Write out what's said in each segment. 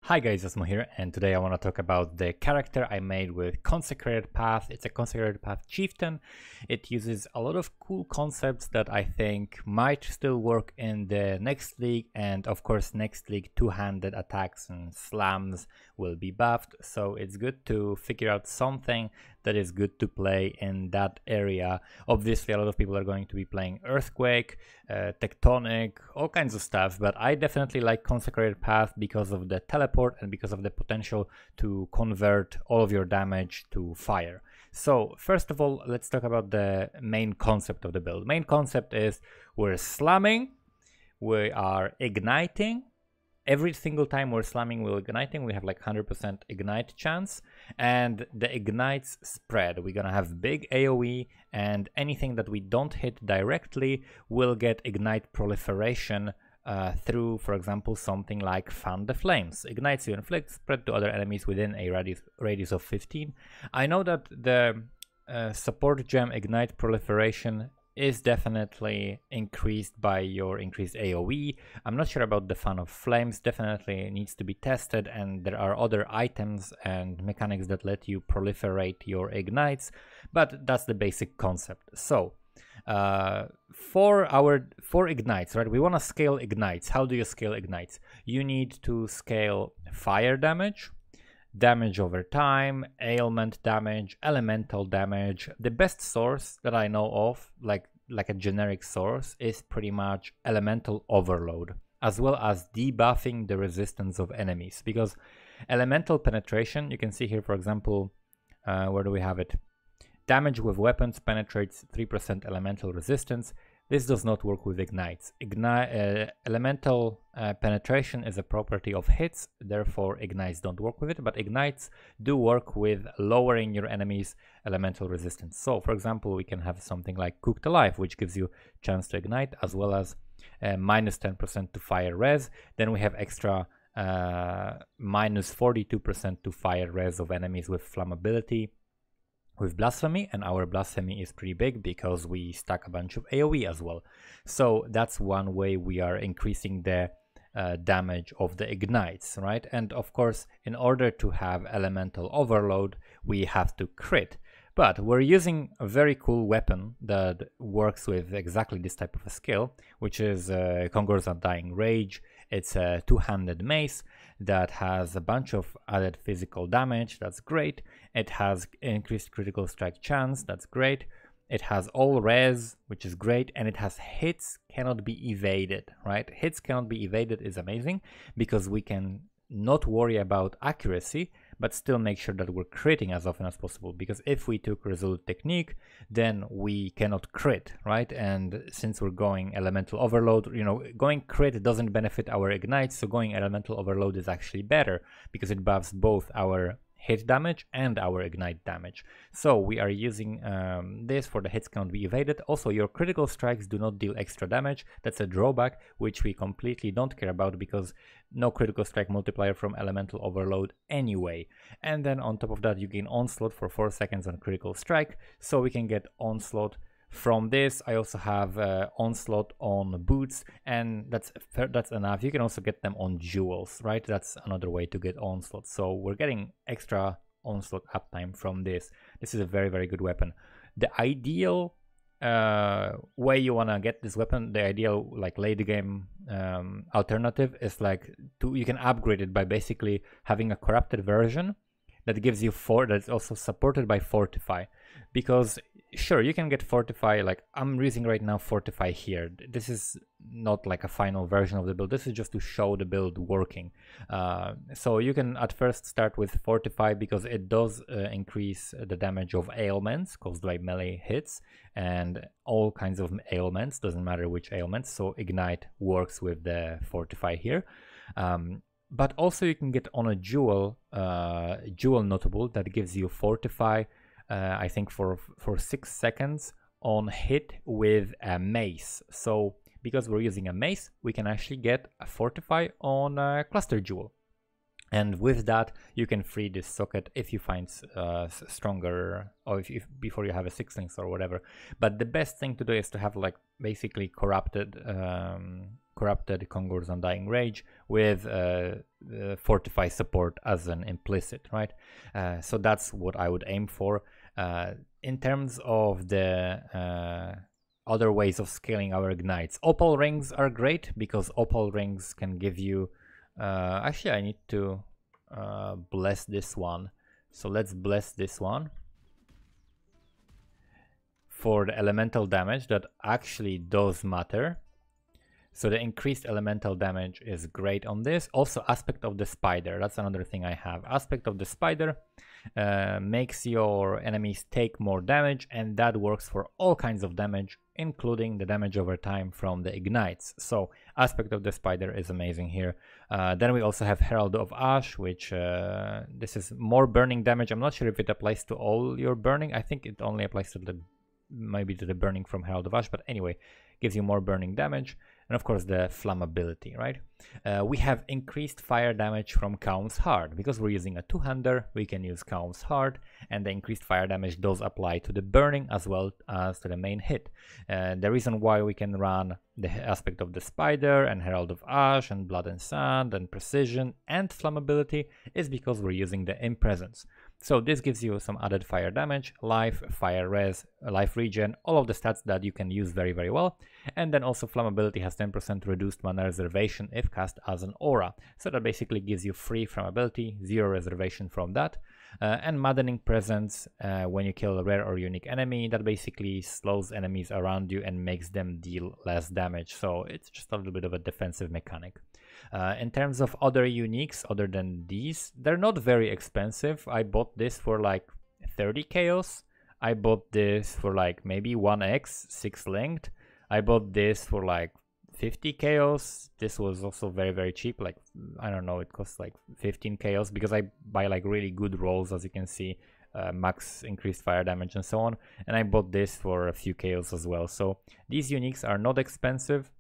Hi guys, Osmo here, and today I want to talk about the character I made with Consecrated Path. It's a Consecrated Path Chieftain. It uses a lot of cool concepts that I think might still work in the next league, and of course next league two-handed attacks and slams will be buffed, so it's good to figure out something that is good to play in that area. Obviously a lot of people are going to be playing Earthquake, Tectonic, all kinds of stuff, but I definitely like Consecrated Path because of the teleport and because of the potential to convert all of your damage to fire. So first of all, let's talk about the main concept of the build. Main concept is we're slamming, we are igniting. Every single time we're slamming, we're igniting. We have like 100% ignite chance, and the ignites spread. We're gonna have big AoE, and anything that we don't hit directly will get ignite proliferation through, for example, something like Fan the Flames. Ignites you inflict spread to other enemies within a radius of 15. I know that the support gem ignite proliferation is definitely increased by your increased AoE. I'm not sure about the Fan of Flames, definitely needs to be tested, and there are other items and mechanics that let you proliferate your ignites, but that's the basic concept. So for ignites, right, we want to scale ignites. How do you scale ignites? You need to scale fire damage, damage over time, ailment damage, elemental damage. The best source that I know of, like a generic source, is pretty much elemental overload, as well as debuffing the resistance of enemies, because elemental penetration, you can see here, for example, where do we have it? Damage with weapons penetrates 3% elemental resistance. This does not work with ignites. Elemental penetration is a property of hits, therefore ignites don't work with it, but ignites do work with lowering your enemy's elemental resistance. So for example, we can have something like Cooked Alive, which gives you chance to ignite, as well as minus 10% to fire res. Then we have extra minus 42% to fire res of enemies with flammability with blasphemy, and our blasphemy is pretty big because we stack a bunch of AoE as well. So that's one way we are increasing the damage of the ignites, right? And of course, in order to have elemental overload, we have to crit. But we're using a very cool weapon that works with exactly this type of a skill, which is Kongor's Undying Rage. It's a two-handed mace that has a bunch of added physical damage. That's great. It has increased critical strike chance. That's great. It has all res, which is great, and it has hits cannot be evaded, right? Hits cannot be evaded is amazing because we can not worry about accuracy, but still make sure that we're critting as often as possible, because if we took Resolute Technique, then we cannot crit, right? And since we're going Elemental Overload, you know, going crit doesn't benefit our ignites, so going Elemental Overload is actually better because it buffs both our hit damage and our ignite damage. So we are using this for the hits cannot be evaded. Also, your critical strikes do not deal extra damage. That's a drawback, which we completely don't care about because no critical strike multiplier from elemental overload anyway. And then on top of that, you gain onslaught for 4 seconds on critical strike, so we can get onslaught from this. I also have onslaught on boots, and that's enough. You can also get them on jewels, right? That's another way to get onslaught. So we're getting extra onslaught uptime from this. This is a very, very good weapon. The ideal way you want to get this weapon, the ideal like late game alternative is like you can upgrade it by basically having a corrupted version that gives you that's also supported by Fortify. Because sure, you can get Fortify, like I'm using right now Fortify here. This is not like a final version of the build. This is just to show the build working. So you can at first start with Fortify because it does increase the damage of ailments caused by melee hits and all kinds of ailments, doesn't matter which ailments. So Ignite works with the Fortify here. But also you can get on a jewel notable that gives you Fortify, I think for 6 seconds on hit with a mace. So because we're using a mace, we can actually get a Fortify on a cluster jewel. And with that, you can free this socket if you find stronger, or if before you have a 6 links or whatever. But the best thing to do is to have like basically corrupted Corrupted, Conquers Undying Rage with Fortify support as an implicit, right? So that's what I would aim for. In terms of the other ways of scaling our ignites, Opal Rings are great because Opal Rings can give you... actually, I need to bless this one. So let's bless this one for the elemental damage that actually does matter. So the increased elemental damage is great on this. Also, Aspect of the Spider, that's another thing I have. Aspect of the Spider makes your enemies take more damage, and that works for all kinds of damage, including the damage over time from the ignites. So Aspect of the Spider is amazing here. Then we also have Herald of Ash, which this is more burning damage. I'm not sure if it applies to all your burning. I think it only applies to the maybe to the burning from Herald of Ash, but anyway, gives you more burning damage. And of course the flammability, right? We have increased fire damage from Kaum's Heart. Because we're using a two-hander, we can use Kaum's Heart, and the increased fire damage does apply to the burning as well as to the main hit. The reason why we can run the Aspect of the Spider and Herald of Ash and Blood and Sand and Precision and flammability is because we're using the Impresence. So this gives you some added fire damage, life, fire res, life regen, all of the stats that you can use very, very well. And then also flammability has 10% reduced mana reservation if cast as an aura. So that basically gives you free flammability, 0 reservation from that. And Maddening Presence, when you kill a rare or unique enemy, that basically slows enemies around you and makes them deal less damage. So it's just a little bit of a defensive mechanic. In terms of other uniques, other than these, they're not very expensive. I bought this for like 30 chaos. I bought this for like maybe 1x, 6 linked. I bought this for like 50 chaos. This was also very, very cheap. Like, I don't know, it costs like 15 chaos because I buy like really good rolls, as you can see, max increased fire damage and so on. And I bought this for a few chaos as well. So these uniques are not expensive.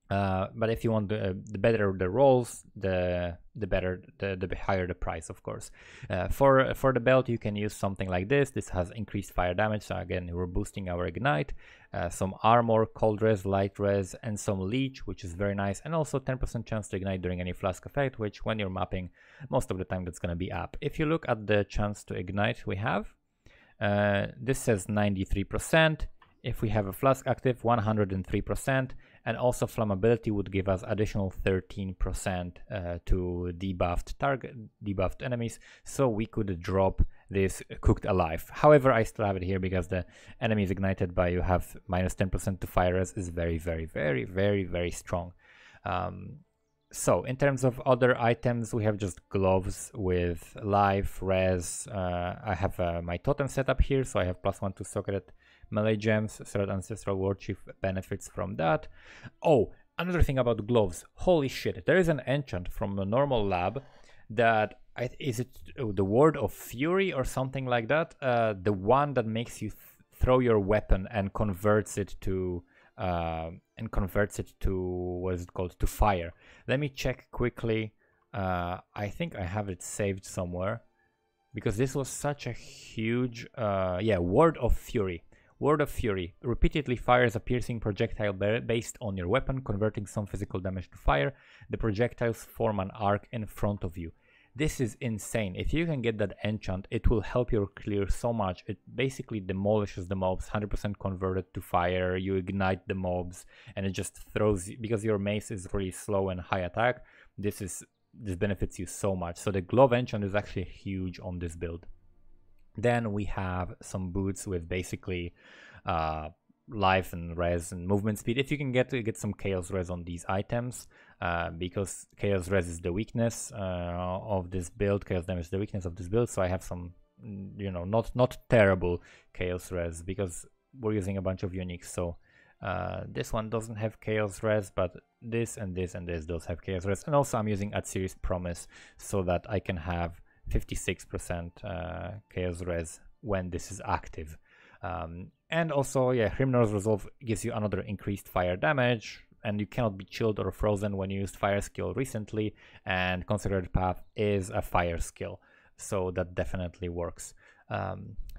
But if you want the better the rolls, the better, the higher the price, of course. For the belt, you can use something like this. This has increased fire damage, so again, we're boosting our ignite, some armor, cold res, light res, and some leech, which is very nice, and also 10% chance to ignite during any flask effect, which when you're mapping, most of the time that's going to be up. If you look at the chance to ignite we have, this says 93%. If we have a flask active, 103%, and also flammability would give us additional 13% to debuffed enemies, so we could drop this Cooked Alive. However, I still have it here because the enemies ignited by you have minus 10% to fire res is very, very, very, very, very strong. So in terms of other items, we have just gloves with life, res. I have my totem set up here, so I have +1 to socket melee gems, Third Ancestral War Chief benefits from that. Oh, another thing about gloves. Holy shit, there is an enchant from a normal lab that, is it the Word of Fury or something like that? The one that makes you throw your weapon and converts it to what is it called, to fire. Let me check quickly. I think I have it saved somewhere because this was such a huge yeah, Word of Fury. Word of Fury repeatedly fires a piercing projectile based on your weapon, converting some physical damage to fire. The projectiles form an arc in front of you. This is insane. If you can get that enchant, it will help you clear so much. It basically demolishes the mobs, 100% converted to fire. You ignite the mobs, and it just throws you, because your mace is really slow and high attack. This benefits you so much. So the glove enchant is actually huge on this build. Then we have some boots with basically life and res and movement speed. If you can get some chaos res on these items, because chaos res is the weakness of this build, chaos damage is the weakness of this build. So I have some, you know, not terrible chaos res because we're using a bunch of uniques. So this one doesn't have chaos res, but this and this and this does have chaos res. And also I'm using Atsiri's Promise so that I can have 56% chaos res when this is active. And also, yeah, Hrimnor's Resolve gives you another increased fire damage, and you cannot be chilled or frozen when you used fire skill recently, and Consecrated Path is a fire skill, so that definitely works.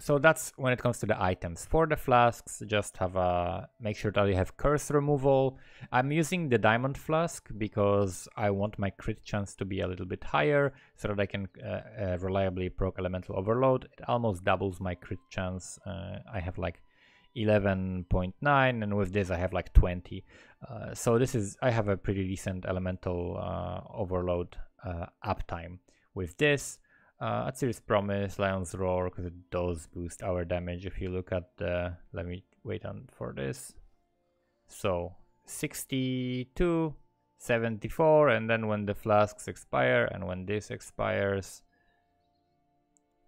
So that's when it comes to the items. For the flasks, just have a make sure that you have curse removal. I'm using the diamond flask because I want my crit chance to be a little bit higher so that I can reliably proc elemental overload. It almost doubles my crit chance. I have like 11.9 and with this I have like 20. So this is, I have a pretty decent elemental overload uptime with this. Atsiris Promise, Lion's Roar, because it does boost our damage. If you look at the, let me wait on for this. So 62, 74, and then when the flasks expire and when this expires,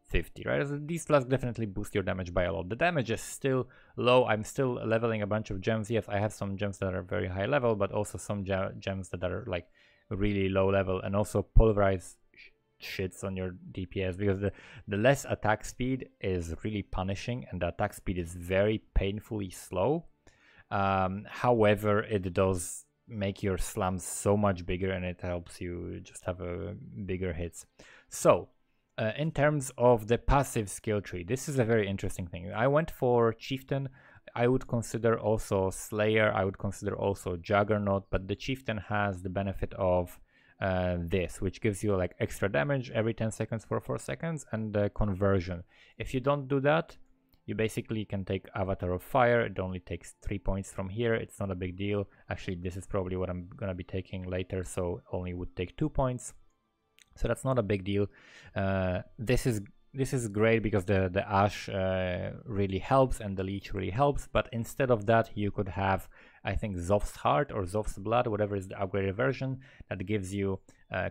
50, right? So these flasks definitely boost your damage by a lot. The damage is still low. I'm still leveling a bunch of gems. Yes, I have some gems that are very high level, but also some gems that are like really low level, and also pulverize shits on your DPS, because the less attack speed is really punishing, and the attack speed is very painfully slow. However, it does make your slams so much bigger, and it helps you just have a bigger hits. So in terms of the passive skill tree, this is a very interesting thing. I went for Chieftain. I would consider also Slayer. I would consider also Juggernaut, but the Chieftain has the benefit of this, which gives you like extra damage every 10 seconds for 4 seconds, and conversion. If you don't do that, you basically can take Avatar of Fire. It only takes 3 points from here. It's not a big deal. Actually, this is probably what I'm gonna be taking later, so only would take 2 points. So that's not a big deal. This is great because the Ash really helps and the Leech really helps, but instead of that you could have, I think, Zoph's Heart or Zoph's Blood, whatever is the upgraded version, that gives you,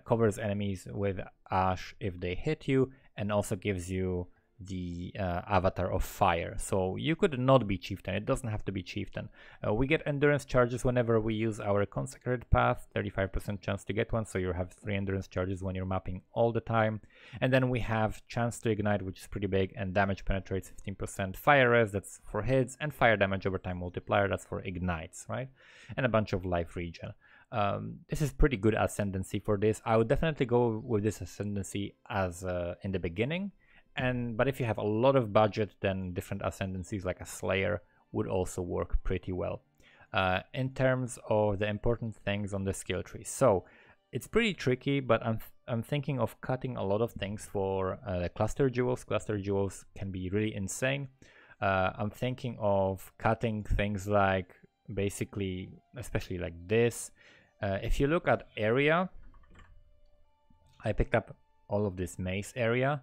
covers enemies with Ash if they hit you, and also gives you the Avatar of Fire. So you could not be Chieftain, it doesn't have to be Chieftain. We get endurance charges whenever we use our Consecrated Path, 35% chance to get one, so you have 3 endurance charges when you're mapping all the time. And then we have chance to ignite, which is pretty big, and damage penetrates 15%, fire res, that's for hits, and fire damage over time multiplier, that's for ignites, right? And a bunch of life regen. This is pretty good ascendancy for this. I would definitely go with this ascendancy as in the beginning. But if you have a lot of budget, then different ascendancies like a Slayer would also work pretty well. In terms of the important things on the skill tree, so it's pretty tricky, but I'm thinking of cutting a lot of things for the cluster jewels. Cluster jewels can be really insane. I'm thinking of cutting things like, basically, especially like this. If you look at area, I picked up all of this mace area.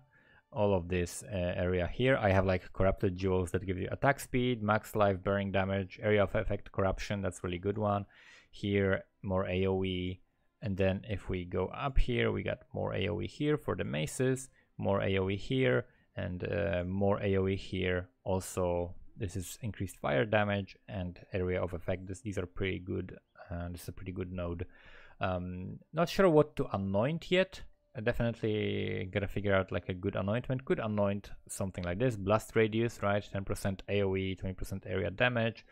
All of this area here. I have like corrupted jewels that give you attack speed, max life, burning damage, area of effect, corruption, that's really good one. Here, more AoE, and then if we go up here, we got more AoE here for the maces, more AoE here, and more AoE here. Also, this is increased fire damage and area of effect. These are pretty good. This is a pretty good node. Not sure what to anoint yet. I definitely gotta figure out like a good anointment. Could anoint something like this, blast radius, right? 10% AoE, 20% area damage.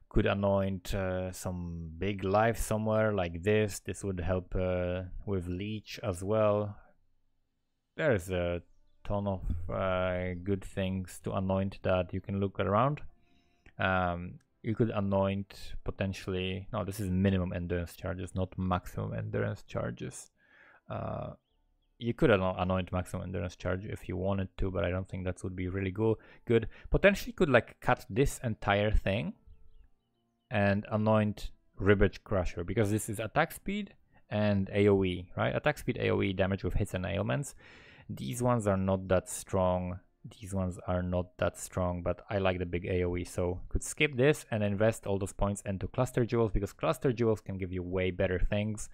Could anoint some big life somewhere like this. This would help with leech as well. There's a ton of good things to anoint that you can look around. You could anoint potentially, no, this is minimum endurance charges, not maximum endurance charges. You could anoint maximum endurance charge if you wanted to, but I don't think that would be really good. Potentially could like cut this entire thing and anoint Ribbage Crusher, because this is attack speed and AoE, right? Attack speed, AoE, damage with hits and ailments. These ones are not that strong. These ones are not that strong, but I like the big AoE, so could skip this and invest all those points into cluster jewels, because cluster jewels can give you way better things.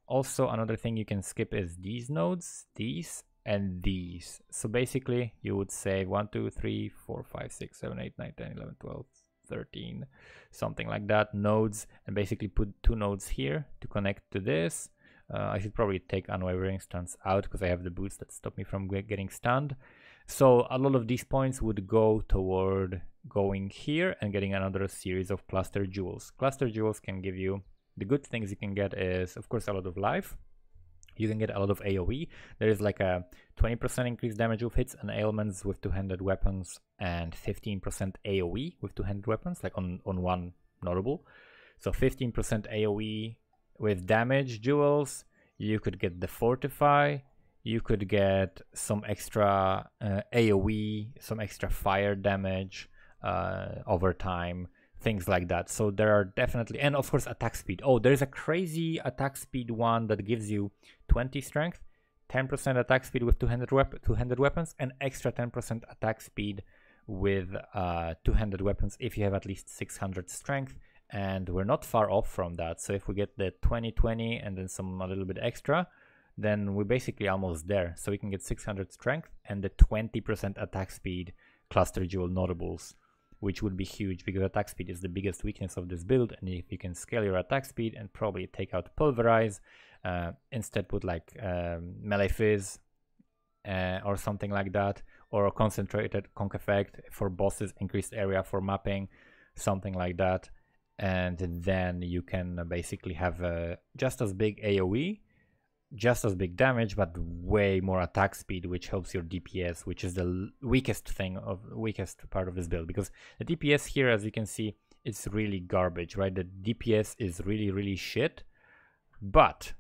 Also, another thing you can skip is these nodes, these and these. So basically you would save 1, 2, 3, 4, 5, 6, 7, 8, 9, 10, 11, 12, 13, something like that nodes, and basically put 2 nodes here to connect to this. I should probably take Unwavering Stance out because I have the boots that stop me from getting stunned. So a lot of these points would go toward going here and getting another series of cluster jewels. Cluster jewels can give you, the good things you can get is, of course, a lot of life. you can get a lot of AoE. There is like a 20% increased damage with hits and ailments with two-handed weapons, and 15% AoE with two-handed weapons, like on one notable. So 15% AoE with damage duels. You could get the Fortify. You could get some extra AoE, some extra fire damage over time, things like that. So there are definitely, and of course attack speed. Oh, there's a crazy attack speed one that gives you 20 strength, 10% attack speed with two-handed weapons, and extra 10% attack speed with two-handed weapons if you have at least 600 strength. And we're not far off from that. So if we get the 20 and then a little bit extra, then we're basically almost there. So we can get 600 strength and the 20% attack speed cluster jewel notables, which would be huge because attack speed is the biggest weakness of this build. And if you can scale your attack speed and probably take out Pulverize, instead put like Melee Fizz or something like that, or a Concentrated Conk Effect for bosses, increased area for mapping, something like that. And then you can basically have just as big AoE, just as big damage, but way more attack speed, which helps your DPS, which is the weakest part of this build, because the DPS here, as you can see, it's really garbage, right? The DPS is really shit. But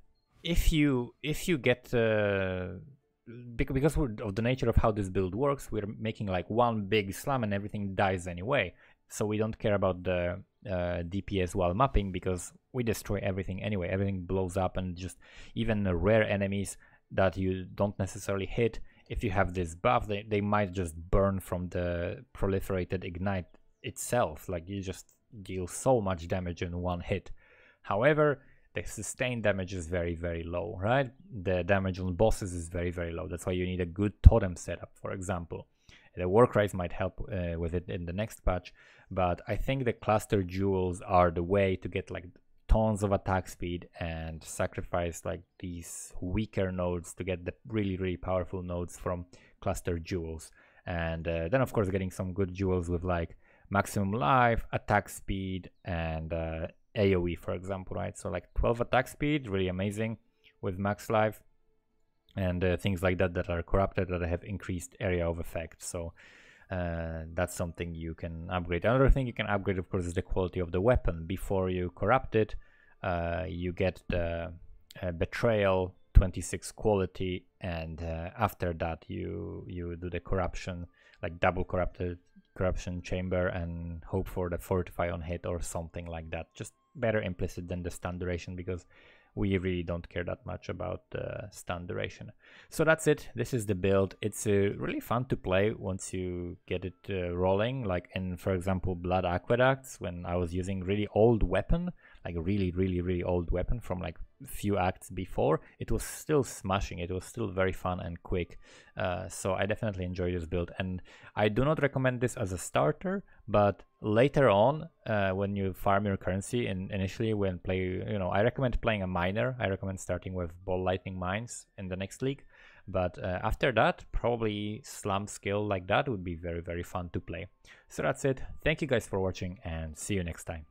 if you get because of the nature of how this build works, we're making like one big slam and everything dies anyway. So we don't care about the DPS while mapping, because we destroy everything anyway. Everything blows up, and just even rare enemies that you don't necessarily hit, if you have this buff, they might just burn from the proliferated ignite itself. Like, you just deal so much damage in one hit. However, the sustained damage is very low, right? The damage on bosses is very low. That's why you need a good totem setup, for example. The Warcries might help with it in the next patch, but I think the cluster jewels are the way to get like tons of attack speed and sacrifice like these weaker nodes to get the really powerful nodes from cluster jewels. And then of course getting some good jewels with like maximum life, attack speed, and AoE, for example, right? So like 12 attack speed, really amazing with max life. And things like that that are corrupted, that have increased area of effect. So that's something you can upgrade. Another thing you can upgrade, of course, is the quality of the weapon. Before you corrupt it, you get the Betrayal 26 quality, and after that you do the corruption, like double corruption chamber, and hope for the Fortify on hit or something like that. Just better implicit than the stun duration, because we really don't care that much about stun duration. So that's it. This is the build. It's really fun to play once you get it rolling. Like in, for example, Blood Aqueducts, when I was using really old weapon, like really old weapon from like few acts before, it was still smashing. It was still very fun and quick. So I definitely enjoy this build, and I do not recommend this as a starter, but later on, when you farm your currency, and initially when I recommend playing a miner. I recommend starting with Ball Lightning Mines in the next league, but after that, probably slum skill like that would be very fun to play. So that's it. Thank you guys for watching, and see you next time.